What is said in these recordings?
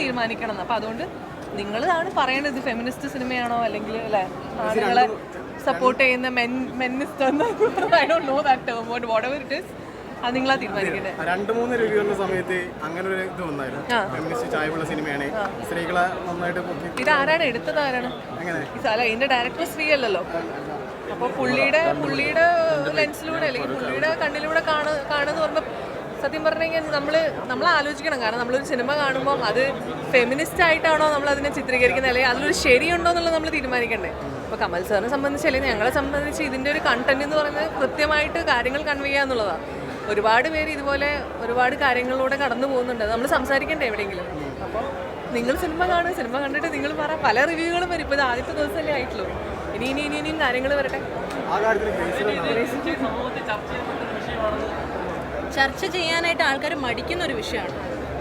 തീരുമാനിക്കണം. അപ്പം അതുകൊണ്ട് നിങ്ങളാണ് പറയേണ്ടത് ഇത് ഫെമിനിസ്റ്റ് സിനിമയാണോ അല്ലെങ്കിൽ അല്ലേ ആളുകളെ സപ്പോർട്ട് ചെയ്യുന്ന menist I don't know that term whatever it is അത് നിങ്ങളാ തീരുമാനിക്കട്ടെ. 2-3 റിവ്യൂവിന്റെ സമയത്ത് അങ്ങനെ ഒരു ഇത് വന്നായിരുന്നു. ഫെമിനിസ്റ്റ് ചായവുള്ള സിനിമയാണ്, സ്ത്രീകളെ നന്നായിട്ട് പൊക്കി. ഇത് ആരാണ് എടുത്തത്? ആരാണ് അല്ല ഇതിന്റെ ഡയറക്ടർ സ്ത്രീ അല്ലല്ലോ. അപ്പോൾ പുള്ളിയുടെ ലെൻസിലൂടെ അല്ലെങ്കിൽ പുള്ളിയുടെ കണ്ണിലൂടെ കാണുമെന്ന് പറയുമ്പോൾ സത്യം പറഞ്ഞു കഴിഞ്ഞാൽ നമ്മൾ ആലോചിക്കണം. കാരണം നമ്മളൊരു സിനിമ കാണുമ്പോൾ അത് ഫെമിനിസ്റ്റ് ആയിട്ടാണോ നമ്മൾ അതിനെ ചിത്രീകരിക്കുന്നത്, അല്ലെങ്കിൽ അതിലൊരു ശരിയുണ്ടോ എന്നുള്ളത് നമ്മൾ തീരുമാനിക്കണ്ടേ. ഇപ്പോൾ കമൽ സാറിനെ സംബന്ധിച്ച് അല്ലെങ്കിൽ ഞങ്ങളെ സംബന്ധിച്ച് ഇതിൻ്റെ ഒരു കണ്ടന്റ് എന്ന് പറയുന്നത് കൃത്യമായിട്ട് കാര്യങ്ങൾ കൺവേ ചെയ്യുക എന്നുള്ളതാണ്. ഒരുപാട് പേര് ഇതുപോലെ ഒരുപാട് കാര്യങ്ങളിലൂടെ കടന്നു പോകുന്നുണ്ട്. നമ്മൾ സംസാരിക്കണ്ടേ എവിടെയെങ്കിലും. അപ്പോൾ നിങ്ങൾ സിനിമ കാണുക, സിനിമ കണ്ടിട്ട് നിങ്ങൾ പറ. പല റിവ്യൂകളും വരും. ഇപ്പോൾ ഇത് ആദ്യത്തെ ദിവസമല്ലേ ആയിട്ടുള്ളൂ. ഇനിയും കാര്യങ്ങൾ വരട്ടെ. ചർച്ച ചെയ്യാനായിട്ട് ആൾക്കാർ മടിക്കുന്ന ഒരു വിഷയമാണ്.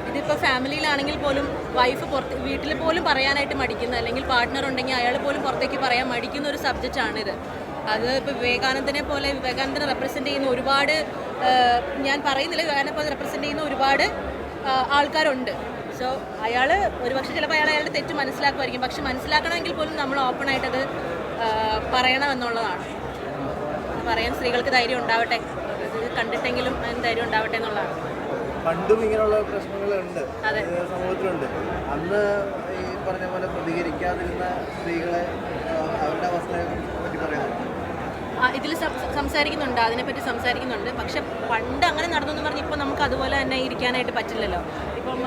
ഇതിപ്പോൾ ഫാമിലിയിലാണെങ്കിൽ പോലും വൈഫ് വീട്ടിൽ പോലും പറയാനായിട്ട് മടിക്കുന്ന, അല്ലെങ്കിൽ പാർട്ട്ണർ ഉണ്ടെങ്കിൽ അയാൾ പോലും പുറത്തേക്ക് പറയാൻ മടിക്കുന്ന ഒരു സബ്ജക്റ്റാണിത്. അത് ഇപ്പോൾ വിവേകാനന്ദനെ റെപ്രസെൻ്റ് ചെയ്യുന്ന ഒരുപാട്, ഞാൻ പറയുന്നില്ല, വിവേകാനന്ദനെ റെപ്രസെൻ്റ് ചെയ്യുന്ന ഒരുപാട് ആൾക്കാരുണ്ട്. സോ അയാൾ ഒരുപക്ഷെ ചിലപ്പോൾ അയാളുടെ തെറ്റ് മനസ്സിലാക്കുമായിരിക്കും. പക്ഷെ മനസ്സിലാക്കണമെങ്കിൽ പോലും നമ്മൾ ഓപ്പണായിട്ടത് പറയണമെന്നുള്ളതാണ്. പറയാൻ സ്ത്രീകൾക്ക് ധൈര്യം ഉണ്ടാവട്ടെ, കണ്ടിട്ടെങ്കിലും അതിന് ധൈര്യം ഉണ്ടാവട്ടെ എന്നുള്ളതാണ്. പണ്ടും ഇങ്ങനെയുള്ള പ്രശ്നങ്ങളുണ്ട് സമൂഹത്തിലുണ്ട്. അന്ന് ഈ പറഞ്ഞ പോലെ പ്രതികരിക്കാതിരുന്ന സ്ത്രീകളെ അവരുടെ അവസ്ഥയെ പറ്റി പറയുന്നുണ്ട്. ഇതിൽ സംസാരിക്കുന്നുണ്ട്, അതിനെപ്പറ്റി സംസാരിക്കുന്നുണ്ട്. പക്ഷെ പണ്ട് അങ്ങനെ നടന്നെന്ന് പറഞ്ഞ് ഇപ്പം നമുക്ക് അതുപോലെ തന്നെ ഇരിക്കാനായിട്ട് പറ്റില്ലല്ലോ. ഇപ്പം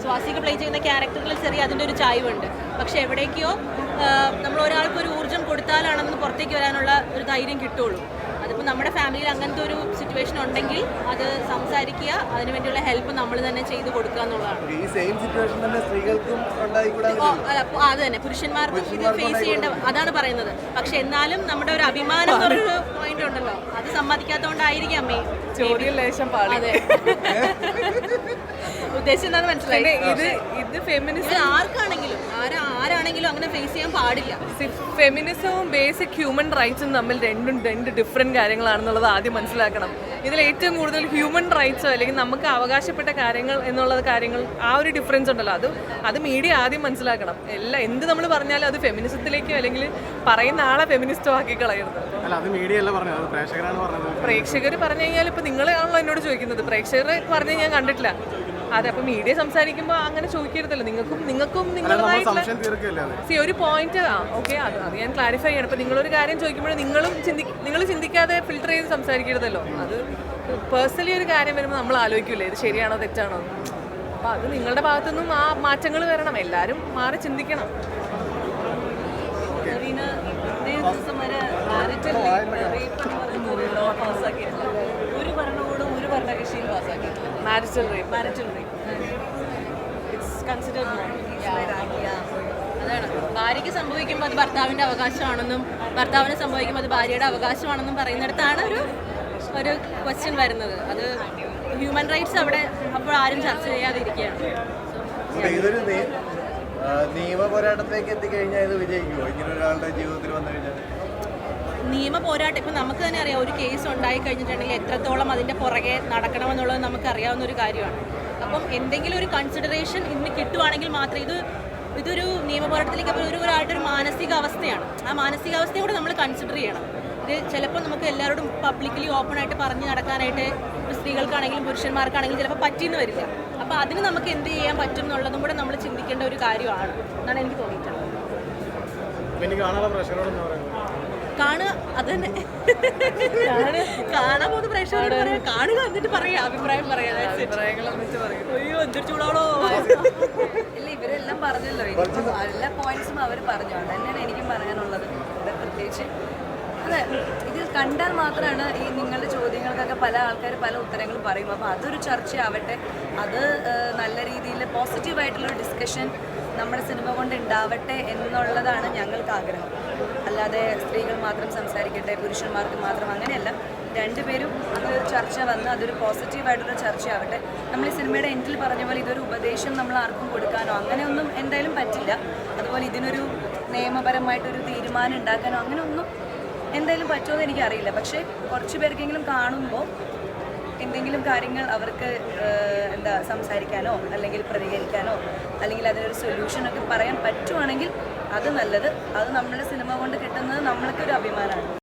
സ്വാസിക പ്ലേ ചെയ്യുന്ന ക്യാരക്ടറുകളിൽ ചെറിയ അതിൻ്റെ ഒരു ചായ്വുണ്ട്. പക്ഷെ എവിടേക്കോ നമ്മൾ ഒരാൾക്കൊരു ഊർജ്ജം കൊടുത്താലാണെന്ന് പുറത്തേക്ക് വരാനുള്ള ഒരു ധൈര്യം കിട്ടുള്ളൂ. അതിപ്പോൾ നമ്മുടെ ഫാമിലിയിൽ അങ്ങനത്തെ ഒരു സിറ്റുവേഷൻ ഉണ്ടെങ്കിൽ അത് സംസാരിക്കുക, അതിനുവേണ്ടിയുള്ള ഹെൽപ്പ് നമ്മൾ തന്നെ ചെയ്ത് കൊടുക്കുക എന്നുള്ളതാണ്. ഈ സെയിം സിറ്റുവേഷൻ തന്നെ സ്ത്രീകൾക്കും അത് തന്നെ പുരുഷന്മാർക്കും ഇത് ഫേസ് ചെയ്യേണ്ട, അതാണ് പറയുന്നത്. പക്ഷെ എന്നാലും നമ്മുടെ ഒരു അഭിമാനം എന്നൊരു പോയിന്റ് ഉണ്ടല്ലോ, അത് സമ്മതിക്കാത്തതുകൊണ്ടായിരിക്കാം അതെ ഉദ്ദേശം എന്താണെന്ന് മനസ്സിലായി. ഇത് ഫെമിനിസം ആരാണെങ്കിലും അങ്ങനെ ഫേസ് ചെയ്യാൻ പാടില്ല. ഫെമിനിസവും ബേസിക് ഹ്യൂമൻ റൈറ്റ്സും തമ്മിൽ രണ്ട് ഡിഫറെൻറ്റ് കാര്യങ്ങളാണെന്നുള്ളത് ആദ്യം മനസ്സിലാക്കണം. ഇതിൽ ഏറ്റവും കൂടുതൽ ഹ്യൂമൻ റൈറ്റ്സോ അല്ലെങ്കിൽ നമുക്ക് അവകാശപ്പെട്ട കാര്യങ്ങൾ എന്നുള്ള കാര്യങ്ങൾ, ആ ഒരു ഡിഫറൻസ് ഉണ്ടല്ലോ, അത് മീഡിയ ആദ്യം മനസ്സിലാക്കണം. എന്ത് നമ്മൾ പറഞ്ഞാലും അത് ഫെമിനിസത്തിലേക്കോ അല്ലെങ്കിൽ പറയുന്ന ആളെ ഫെമിനിസ്റ്റോ ആക്കി കളയരുത്. പ്രേക്ഷകർ പറഞ്ഞു കഴിഞ്ഞാൽ ഇപ്പം നിങ്ങളാണല്ലോ എന്നോട് ചോദിക്കുന്നത്. പ്രേക്ഷകർ പറഞ്ഞ് ഞാൻ കണ്ടിട്ടില്ല. അതെ, അപ്പോൾ മീഡിയ സംസാരിക്കുമ്പോൾ അങ്ങനെ ചോദിക്കരുതല്ലോ. നിങ്ങൾക്കും നിങ്ങളുടേതായിട്ടുള്ള ഒരു പോയിന്റ് ഓക്കെ, അത് ഞാൻ ക്ലാരിഫൈ ചെയ്യണം. ഇപ്പോൾ നിങ്ങളൊരു കാര്യം ചോദിക്കുമ്പോൾ നിങ്ങൾ ചിന്തിക്കാതെ ഫിൽട്ടർ ചെയ്ത് സംസാരിക്കരുതല്ലോ. അത് പേഴ്സണലി ഒരു കാര്യം വരുമ്പോൾ നമ്മൾ ആലോചിക്കില്ലേ ഇത് ശരിയാണോ തെറ്റാണോ. അപ്പോൾ അത് നിങ്ങളുടെ ഭാഗത്തുനിന്നും ആ മാറ്റങ്ങൾ വരണം. എല്ലാവരും മാറി ചിന്തിക്കണം. ഒരു ഭരണകൂടം ഒരു ഭരണകക്ഷിയും പാസ്സാക്കിയിട്ടില്ല മാരിറ്റൽ റേപ്പ്. അതാണ് ഭാര്യയ്ക്ക് സംഭവിക്കുമ്പോൾ അത് ഭർത്താവിൻ്റെ അവകാശമാണെന്നും ഭർത്താവിന് സംഭവിക്കുമ്പോൾ അത് ഭാര്യയുടെ അവകാശമാണെന്നും പറയുന്നിടത്താണ് ഒരു ക്വസ്റ്റ്യൻ വരുന്നത്. അത് ഹ്യൂമൻ റൈറ്റ്സ് അവിടെ അപ്പോൾ ആരും ചർച്ച ചെയ്യാതിരിക്കുകയാണ്. ഇതൊരു നിയമ പോരാട്ടത്തിലേക്ക് എത്തിക്കഴിഞ്ഞാൽ ഇത് വിജയിക്കുമോ ഇങ്ങനെ ഒരാളുടെ ജീവിതത്തിൽ വന്നു കഴിഞ്ഞാൽ? നിയമ പോരാട്ടം ഇപ്പം നമുക്ക് തന്നെ അറിയാം. ഒരു കേസ് ഉണ്ടായി കഴിഞ്ഞിട്ടുണ്ടെങ്കിൽ എത്രത്തോളം അതിൻ്റെ പുറകെ നടക്കണമെന്നുള്ളത് നമുക്കറിയാവുന്ന ഒരു കാര്യമാണ്. അപ്പം എന്തെങ്കിലും ഒരു കൺസിഡറേഷൻ ഇന്ന് കിട്ടുവാണെങ്കിൽ മാത്രമേ ഇതൊരു നിയമ പോരാട്ടത്തിലേക്ക് ഒരാളുടെ ഒരു മാനസികാവസ്ഥയാണ്. ആ മാനസികാവസ്ഥയെ കൂടെ നമ്മൾ കൺസിഡർ ചെയ്യണം. ഇത് ചിലപ്പോൾ നമുക്ക് എല്ലാവരോടും പബ്ലിക്കലി ഓപ്പണായിട്ട് പറഞ്ഞ് നടക്കാനായിട്ട് സ്ത്രീകൾക്കാണെങ്കിലും പുരുഷന്മാർക്കാണെങ്കിലും ചിലപ്പോൾ പറ്റിയെന്ന് വരില്ല. അപ്പോൾ അതിന് നമുക്ക് എന്ത് ചെയ്യാൻ പറ്റും എന്നുള്ളതും കൂടെ നമ്മൾ ചിന്തിക്കേണ്ട ഒരു കാര്യമാണ് എന്നാണ് എനിക്ക് തോന്നിയിട്ടുള്ളത്. കാണുക, അത് തന്നെ കാണാൻ പോകുന്ന പ്രേക്ഷകരോട് പറയാം, കാണുക, എന്നിട്ട് പറയാം, അഭിപ്രായം പറയാം. അയ്യോ എന്തൊരു ചൂടാണോ. ഇല്ല, ഇവരെല്ലാം പറഞ്ഞല്ലോ, എല്ലാ പോയിന്റ്സും അവർ പറഞ്ഞു. അത് തന്നെയാണ് എനിക്കും പറയാനുള്ളത്. പ്രത്യേകിച്ച് അതെ, ഇതിൽ കണ്ടാൽ മാത്രമാണ് ഈ നിങ്ങളുടെ ചോദ്യങ്ങൾക്കൊക്കെ പല ആൾക്കാർ പല ഉത്തരങ്ങളും പറയും. അപ്പോൾ അതൊരു ചർച്ചയാവട്ടെ, അത് നല്ല രീതിയിൽ പോസിറ്റീവായിട്ടുള്ളൊരു ഡിസ്കഷൻ നമ്മുടെ സിനിമ കൊണ്ട് ഉണ്ടാവട്ടെ എന്നുള്ളതാണ് ഞങ്ങൾക്ക് ആഗ്രഹം. അല്ലാതെ സ്ത്രീകൾ മാത്രം സംസാരിക്കട്ടെ, പുരുഷന്മാർക്ക് മാത്രം, അങ്ങനെയല്ല. രണ്ടുപേരും അത് ചർച്ച വന്ന് അതൊരു പോസിറ്റീവായിട്ടുള്ള ചർച്ചയാവട്ടെ. നമ്മൾ ഈ സിനിമയുടെ എൻഡിൽ പറഞ്ഞ പോലെ ഇതൊരു ഉപദേശം നമ്മൾ ആർക്കും കൊടുക്കാനോ അങ്ങനെയൊന്നും എന്തായാലും പറ്റില്ല. അതുപോലെ ഇതിനൊരു നിയമപരമായിട്ടൊരു തീരുമാനം ഉണ്ടാക്കാനോ അങ്ങനെയൊന്നും എന്തായാലും പറ്റുമോ എന്ന് എനിക്കറിയില്ല. പക്ഷേ കുറച്ച് പേർക്കെങ്കിലും കാണുമ്പോൾ എന്തെങ്കിലും കാര്യങ്ങൾ അവർക്ക് എന്താ സംസാരിക്കാനോ അല്ലെങ്കിൽ പ്രതികരിക്കാനോ അല്ലെങ്കിൽ അതിനൊരു സൊല്യൂഷനൊക്കെ പറയാൻ പറ്റുവാണെങ്കിൽ അത് നല്ലത്. അത് നമ്മുടെ സിനിമ കൊണ്ട് കിട്ടുന്നത് നമ്മൾക്കൊരു അഭിമാനമാണ്.